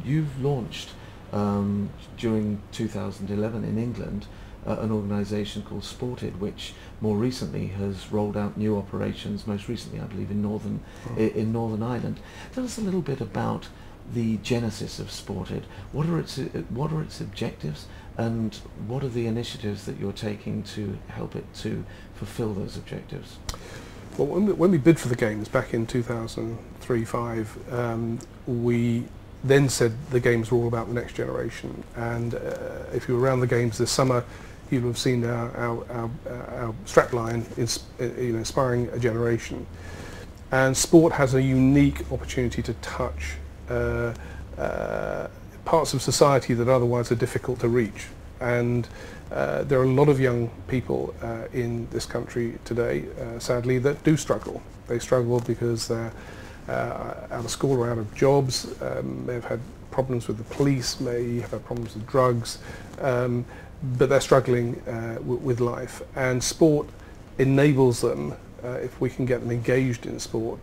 you've launched during 2011 in England an organisation called Sported, which more recently has rolled out new operations, most recently I believe in Northern Ireland. Tell us a little bit about the genesis of Sported. What are its objectives, and what are the initiatives that you're taking to help it to fulfil those objectives? Well, when we bid for the games back in 2003-05, we then said the games were all about the next generation. And if you were around the games this summer, you'll have seen our strapline, inspiring a generation. And sport has a unique opportunity to touch parts of society that otherwise are difficult to reach. And there are a lot of young people in this country today, sadly, that do struggle. They struggle because they're out of school or out of jobs, may have had problems with the police, may have had problems with drugs, but they're struggling with life. And sport enables them, if we can get them engaged in sport,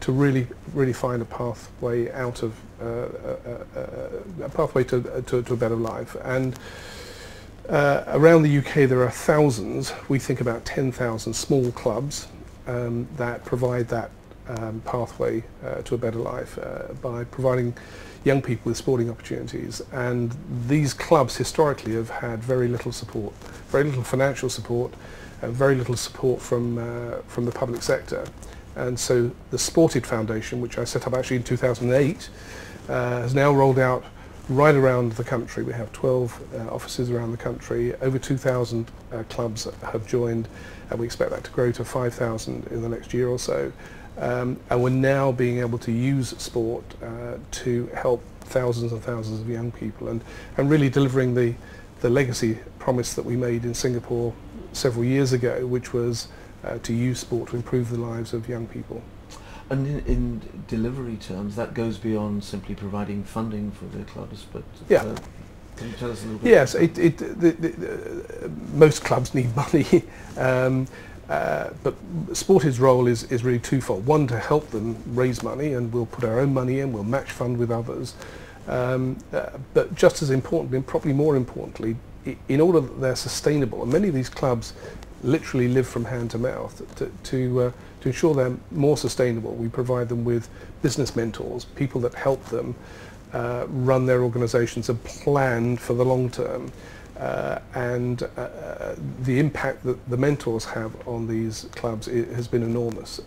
to really find a pathway out of a pathway to a better life. And around the UK there are thousands, we think about 10,000 small clubs that provide that pathway to a better life by providing young people with sporting opportunities. And these clubs historically have had very little support, very little financial support, and very little support from the public sector. And so the Sported Foundation, which I set up actually in 2008, has now rolled out right around the country. We have 12 offices around the country. Over 2,000 clubs have joined, and we expect that to grow to 5,000 in the next year or so. And we're now being able to use sport to help thousands and thousands of young people, and really delivering the legacy promise that we made in Singapore several years ago, which was to use sport to improve the lives of young people. And in delivery terms, that goes beyond simply providing funding for the clubs, but yeah. Can you tell us a little bit? Yes, most clubs need money, but Sported's role is really twofold. One, to help them raise money, and we'll put our own money in, we'll match fund with others. But just as importantly, and probably more importantly, in order that they're sustainable, and many of these clubs literally live from hand to mouth, to ensure they're more sustainable, we provide them with business mentors, people that help them run their organisations and plan for the long term. And the impact that the mentors have on these clubs has been enormous.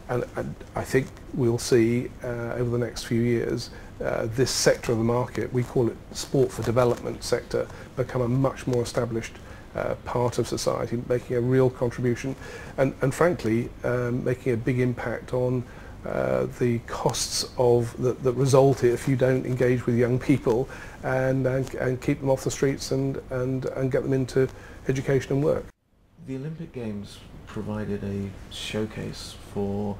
And I think we'll see over the next few years this sector of the market, we call it sport for development sector, become a much more established part of society, making a real contribution, and frankly making a big impact on the costs that result if you don't engage with young people and keep them off the streets and get them into education and work. The Olympic Games provided a showcase for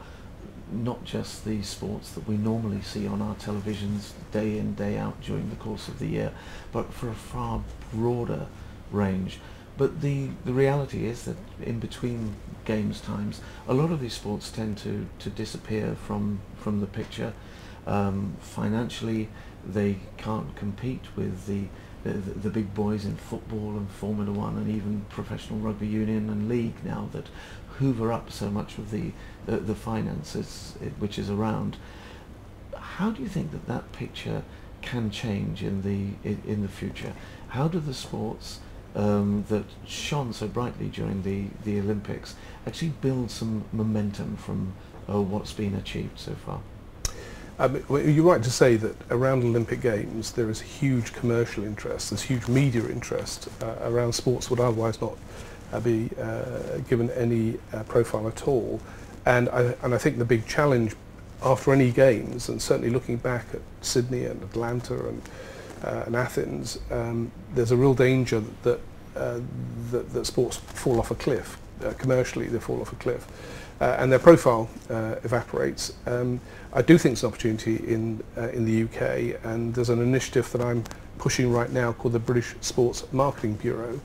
not just the sports that we normally see on our televisions day in, day out during the course of the year, but for a far broader range. But the reality is that in between games times, a lot of these sports tend to disappear from the picture. Financially, they can't compete with the big boys in football and Formula One and even professional rugby union and league now that hoover up so much of the finances which is around. How do you think that picture can change in the future? How do the sports that shone so brightly during the Olympics actually build some momentum from what's been achieved so far? You're right to say that around Olympic Games there is huge commercial interest, there's huge media interest around sports would otherwise not be given any profile at all. And I think the big challenge after any games, and certainly looking back at Sydney and Atlanta and Athens, there's a real danger that sports fall off a cliff. Commercially, they fall off a cliff, and their profile evaporates. I do think it's an opportunity in the UK, and there's an initiative that I'm pushing right now called the British Sports Marketing Bureau,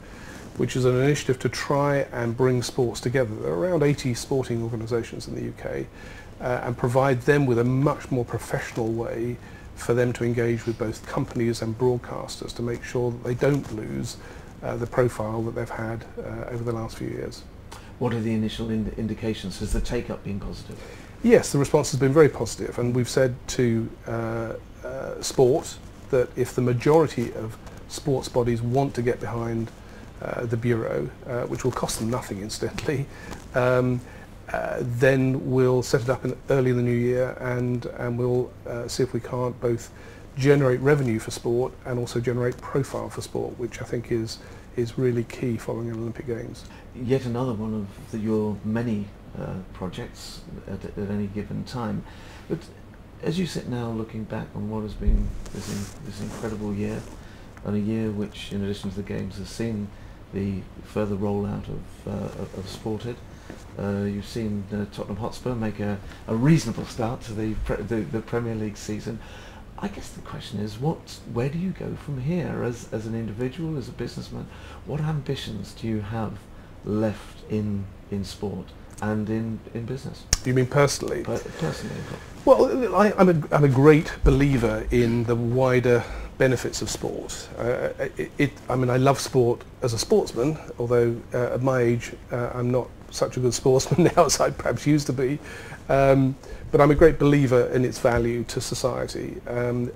which is an initiative to try and bring sports together. There are around 80 sporting organisations in the UK, and provide them with a much more professional way for them to engage with both companies and broadcasters to make sure that they don't lose the profile that they've had over the last few years. What are the initial indications? Has the take-up been positive? Yes, the response has been very positive, and we've said to sport that if the majority of sports bodies want to get behind the Bureau, which will cost them nothing incidentally, then we'll set it up early in the new year, and we'll see if we can't both generate revenue for sport and also generate profile for sport, which I think is really key following the Olympic Games. Yet another one of your many projects at any given time. But as you sit now looking back on what has been this incredible year, and a year which, in addition to the Games, has seen the further rollout of Sported, you've seen Tottenham Hotspur make a reasonable start to the Premier League season. I guess the question is, where do you go from here as an individual, as a businessman? What ambitions do you have left in sport and in business? You mean personally? Personally. Well, I'm a great believer in the wider benefits of sport. I mean, I love sport as a sportsman, although at my age I'm not such a good sportsman now as I perhaps used to be. But I'm a great believer in its value to society, and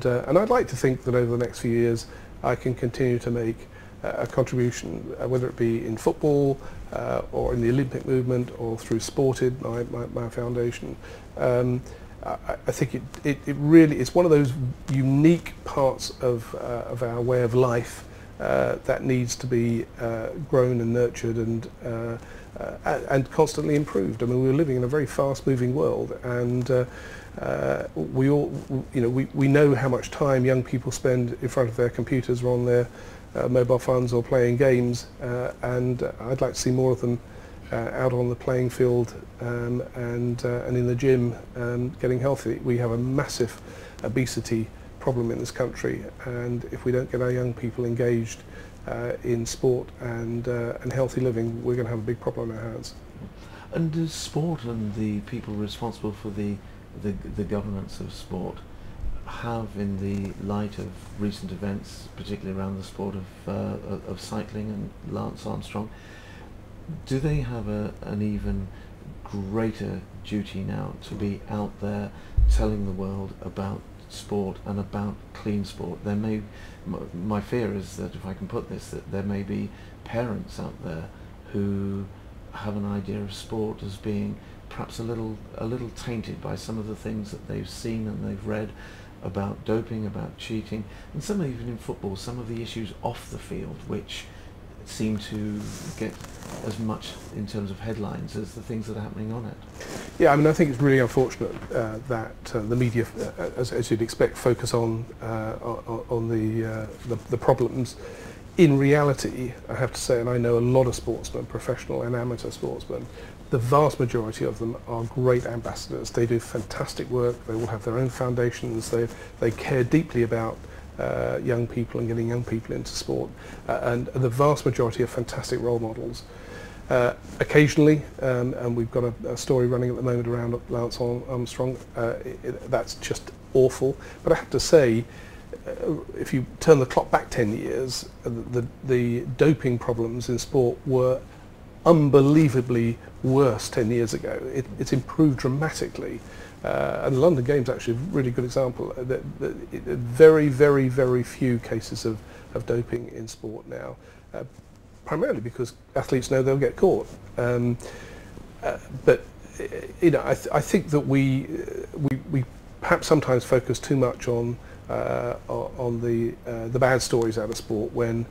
I'd like to think that over the next few years I can continue to make a contribution, whether it be in football or in the Olympic movement or through Sported, my foundation. I think it really is one of those unique parts of our way of life that needs to be grown and nurtured and constantly improved. I mean, we're living in a very fast-moving world, and we all, we know how much time young people spend in front of their computers or on their mobile phones or playing games, and I'd like to see more of them out on the playing field and in the gym getting healthy. We have a massive obesity problem in this country, and if we don't get our young people engaged in sport and healthy living, we're going to have a big problem on our hands. And does sport and the people responsible for the governance of sport have, in the light of recent events, particularly around the sport of cycling and Lance Armstrong, do they have an even greater duty now to be out there telling the world about sport and about clean sport? My fear is that, if I can put this, that there may be parents out there who have an idea of sport as being perhaps a little tainted by some of the things that they've seen and they've read about doping, about cheating, and some, even in football, some of the issues off the field which seem to get as much in terms of headlines as the things that are happening on it. Yeah, I mean, I think it's really unfortunate that the media, as you'd expect, focus on the problems. In reality, I have to say, and I know a lot of sportsmen, professional and amateur sportsmen, the vast majority of them are great ambassadors. They do fantastic work. They all have their own foundations. They care deeply about young people and getting young people into sport, and the vast majority are fantastic role models. Occasionally, and we've got a story running at the moment around Lance Armstrong, that's just awful. But I have to say, if you turn the clock back 10 years, the doping problems in sport were unbelievably worse 10 years ago. It's improved dramatically. And the London Games actually a really good example. Very, very, very few cases of doping in sport now, primarily because athletes know they'll get caught. But I think that we perhaps sometimes focus too much on the bad stories out of sport, when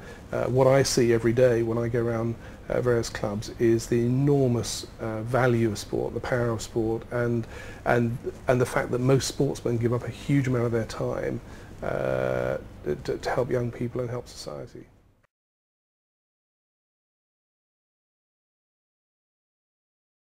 what I see every day when I go around various clubs is the enormous value of sport, the power of sport, and the fact that most sportsmen give up a huge amount of their time to help young people and help society.